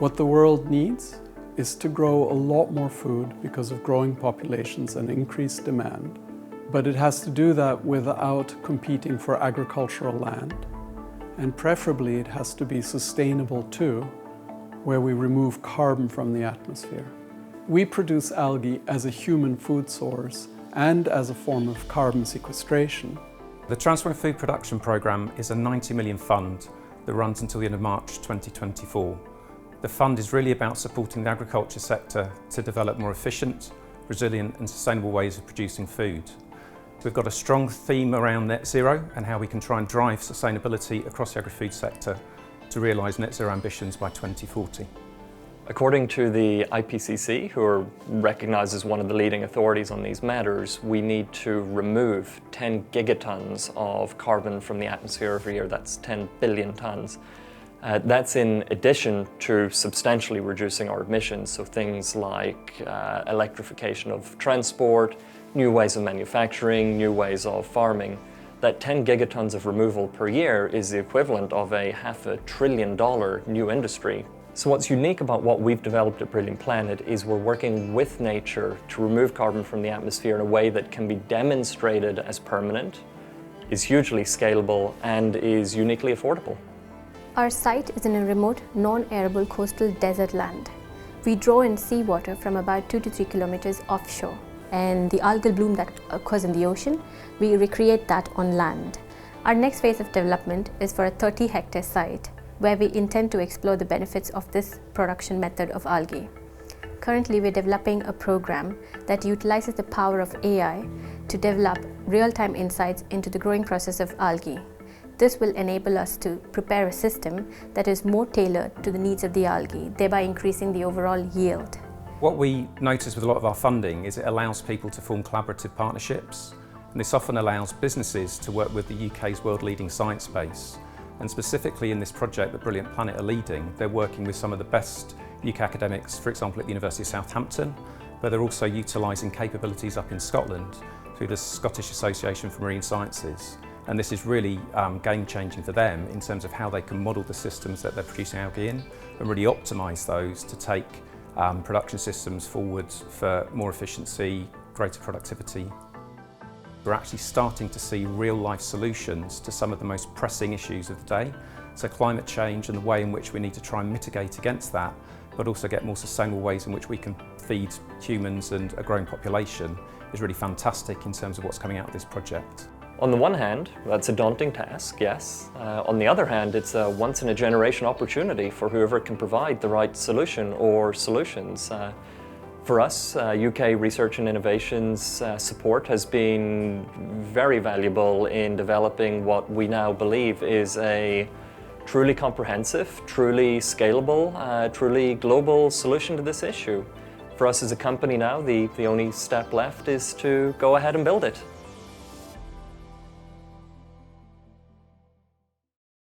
What the world needs is to grow a lot more food because of growing populations and increased demand. But it has to do that without competing for agricultural land. And preferably it has to be sustainable too, where we remove carbon from the atmosphere. We produce algae as a human food source and as a form of carbon sequestration. The Transforming Food Production Programme is a 90 million fund that runs until the end of March 2024. The fund is really about supporting the agriculture sector to develop more efficient, resilient and sustainable ways of producing food. We've got a strong theme around net zero and how we can try and drive sustainability across the agri-food sector to realise net zero ambitions by 2040. According to the IPCC, who are recognised as one of the leading authorities on these matters, we need to remove 10 gigatons of carbon from the atmosphere every year. That's 10 billion tonnes. That's in addition to substantially reducing our emissions, so things like electrification of transport, new ways of manufacturing, new ways of farming. That 10 gigatons of removal per year is the equivalent of a $500 billion new industry. So what's unique about what we've developed at Brilliant Planet is we're working with nature to remove carbon from the atmosphere in a way that can be demonstrated as permanent, is hugely scalable, and is uniquely affordable. Our site is in a remote, non-arable coastal desert land. We draw in seawater from about 2 to 3 kilometers offshore, and the algal bloom that occurs in the ocean, we recreate that on land. Our next phase of development is for a 30-hectare site, where we intend to explore the benefits of this production method of algae. Currently, we're developing a program that utilizes the power of AI to develop real-time insights into the growing process of algae. This will enable us to prepare a system that is more tailored to the needs of the algae, thereby increasing the overall yield. What we notice with a lot of our funding is it allows people to form collaborative partnerships, and this often allows businesses to work with the UK's world-leading science base. And specifically in this project that Brilliant Planet are leading, they're working with some of the best UK academics, for example at the University of Southampton, but they're also utilising capabilities up in Scotland through the Scottish Association for Marine Sciences. And this is really game-changing for them in terms of how they can model the systems that they're producing algae in and really optimise those to take production systems forward for more efficiency, greater productivity. We're actually starting to see real-life solutions to some of the most pressing issues of the day. So climate change and the way in which we need to try and mitigate against that, but also get more sustainable ways in which we can feed humans and a growing population is really fantastic in terms of what's coming out of this project. On the one hand, that's a daunting task, yes. On the other hand, it's a once-in-a-generation opportunity for whoever can provide the right solution or solutions. For us, UK Research and Innovations support has been very valuable in developing what we now believe is a truly comprehensive, truly scalable, truly global solution to this issue. For us as a company now, the only step left is to go ahead and build it.